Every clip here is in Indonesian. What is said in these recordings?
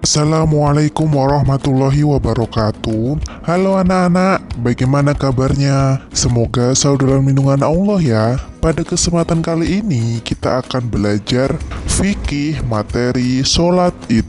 Assalamualaikum warahmatullahi wabarakatuh. Halo anak-anak, bagaimana kabarnya? Semoga selalu dalam lindungan Allah ya. Pada kesempatan kali ini kita akan belajar fikih materi sholat id.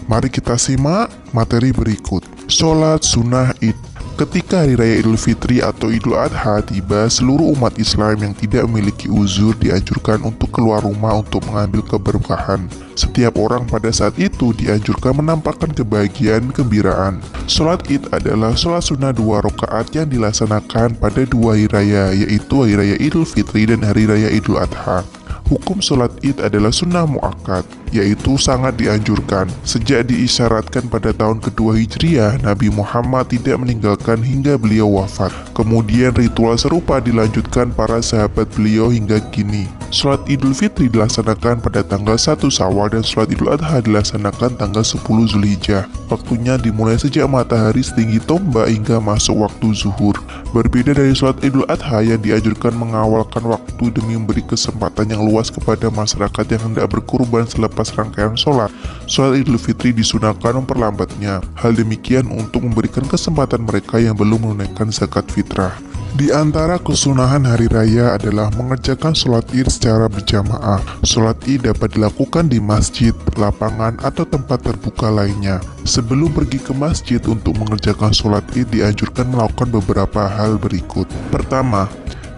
Mari kita simak materi berikut. Sholat sunnah id. Ketika Hari Raya Idul Fitri atau Idul Adha tiba, seluruh umat Islam yang tidak memiliki uzur dianjurkan untuk keluar rumah untuk mengambil keberkahan. Setiap orang pada saat itu dianjurkan menampakkan kebahagiaan, kegembiraan. Sholat id adalah sholat sunnah 2 rakaat yang dilaksanakan pada 2 hari raya, yaitu Hari Raya Idul Fitri dan Hari Raya Idul Adha. Hukum sholat id adalah sunnah muakkad, yaitu sangat dianjurkan. Sejak diisyaratkan pada tahun kedua Hijriah, Nabi Muhammad tidak meninggalkan hingga beliau wafat. Kemudian ritual serupa dilanjutkan para sahabat beliau hingga kini. Sholat Idul Fitri dilaksanakan pada tanggal 1 Syawal dan sholat Idul Adha dilaksanakan tanggal 10 Zulhijjah. Waktunya dimulai sejak matahari setinggi tombak hingga masuk waktu zuhur. Berbeda dari sholat Idul Adha yang dianjurkan mengawalkan waktu demi memberi kesempatan yang luas kepada masyarakat yang hendak berkurban selepas rangkaian sholat. Sholat Idul Fitri disunahkan memperlambatnya. Hal demikian untuk memberikan kesempatan mereka yang belum menunaikan zakat fitrah. Di antara kesunahan hari raya adalah mengerjakan sholat id secara berjamaah. Sholat id dapat dilakukan di masjid, lapangan, atau tempat terbuka lainnya. Sebelum pergi ke masjid untuk mengerjakan sholat id dianjurkan melakukan beberapa hal berikut. Pertama,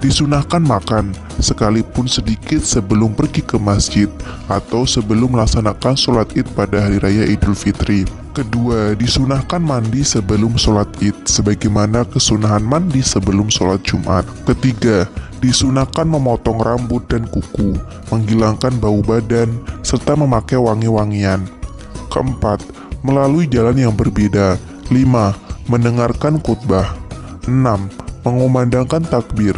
disunahkan makan, sekalipun sedikit sebelum pergi ke masjid atau sebelum melaksanakan sholat id pada hari raya Idul Fitri. Kedua, disunahkan mandi sebelum sholat id, sebagaimana kesunahan mandi sebelum sholat Jumat. Ketiga, disunahkan memotong rambut dan kuku, menghilangkan bau badan, serta memakai wangi-wangian. Keempat, melalui jalan yang berbeda. 5. Mendengarkan khutbah. 6. Mengumandangkan takbir.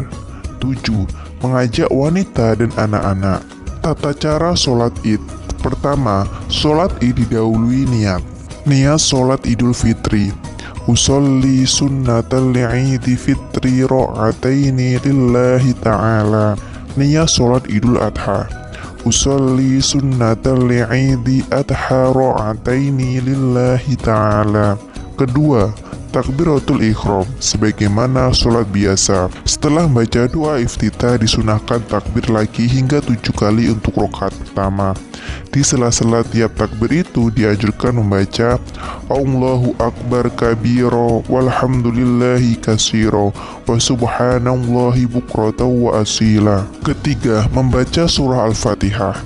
7. Mengajak wanita dan anak-anak. Tata cara sholat id. Pertama, sholat id didahului niat. Niat sholat Idul Fitri. Usolli sunnatal Idul Fitri ra'ataini lillahi ta'ala. Niat sholat Idul Adha. Usolli sunnatal Idul Adha ra'ataini lillahi ta'ala. Kedua, takbiratul ikhram, sebagaimana sholat biasa. Setelah membaca doa iftitah disunahkan takbir lagi hingga 7 kali untuk rakaat pertama. Di sela-sela tiap takbir itu dianjurkan membaca Allahu Akbar kabiro walhamdulillahi kasiro wa subhanallahi bukrata wa asila. Ketiga, membaca surah Al-Fatihah.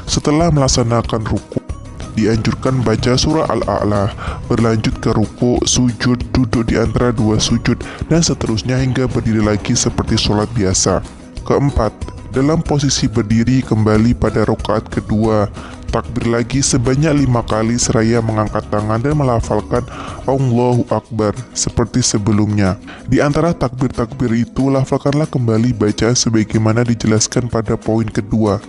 Setelah melaksanakan ruku, dianjurkan baca surah Al-A'la, berlanjut ke ruku, sujud, duduk di antara 2 sujud, dan seterusnya hingga berdiri lagi seperti sholat biasa. Keempat, dalam posisi berdiri kembali pada rakaat kedua, takbir lagi sebanyak 5 kali seraya mengangkat tangan dan melafalkan Allahu Akbar seperti sebelumnya. Di antara takbir-takbir itu, lafalkanlah kembali bacaan sebagaimana dijelaskan pada poin kedua.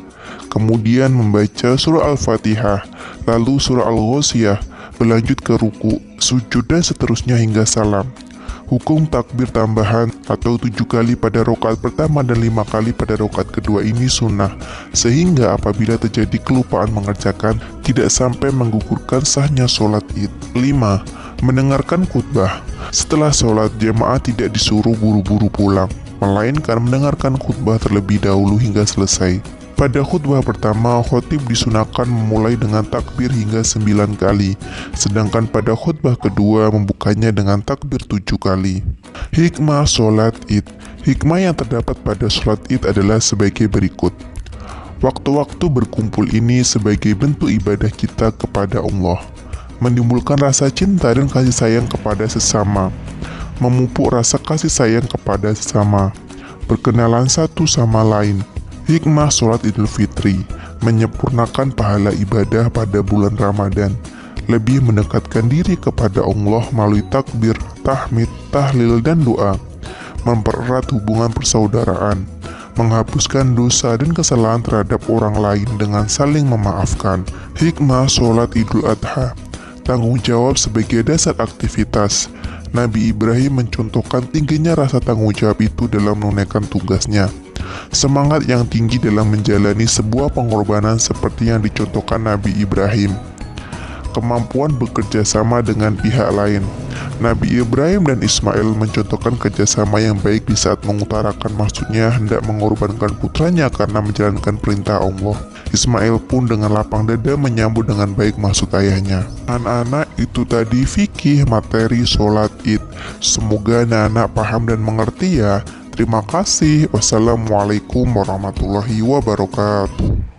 Kemudian membaca surah Al-Fatihah, lalu surah Al-Ghasyiyah, berlanjut ke ruku, sujud, dan seterusnya hingga salam. Hukum takbir tambahan atau 7 kali pada rakaat pertama dan 5 kali pada rakaat kedua ini sunnah, sehingga apabila terjadi kelupaan mengerjakan, tidak sampai menggugurkan sahnya sholat id. 5. Mendengarkan khutbah. Setelah sholat, jemaah tidak disuruh buru-buru pulang, melainkan mendengarkan khutbah terlebih dahulu hingga selesai. Pada khutbah pertama, khotib disunahkan memulai dengan takbir hingga 9 kali, sedangkan pada khutbah kedua membukanya dengan takbir 7 kali. Hikmah sholat id. Hikmah yang terdapat pada sholat id adalah sebagai berikut. Waktu-waktu berkumpul ini sebagai bentuk ibadah kita kepada Allah, menimbulkan rasa cinta dan kasih sayang kepada sesama, memupuk rasa kasih sayang kepada sesama, berkenalan satu sama lain. Hikmah sholat Idul Fitri, menyempurnakan pahala ibadah pada bulan Ramadan, lebih mendekatkan diri kepada Allah melalui takbir, tahmid, tahlil, dan doa, mempererat hubungan persaudaraan, menghapuskan dosa dan kesalahan terhadap orang lain dengan saling memaafkan. Hikmah sholat Idul Adha, tanggung jawab sebagai dasar aktivitas. Nabi Ibrahim mencontohkan tingginya rasa tanggung jawab itu dalam menunaikan tugasnya. Semangat yang tinggi dalam menjalani sebuah pengorbanan seperti yang dicontohkan Nabi Ibrahim. kemampuan bekerja sama dengan pihak lain. Nabi Ibrahim dan Ismail mencontohkan kerjasama yang baik di saat mengutarakan maksudnya hendak mengorbankan putranya karena menjalankan perintah Allah. Ismail pun dengan lapang dada menyambut dengan baik maksud ayahnya. Anak-anak, itu tadi fikih materi sholat id. Semoga anak-anak paham dan mengerti ya. Terima kasih. Wassalamualaikum warahmatullahi wabarakatuh.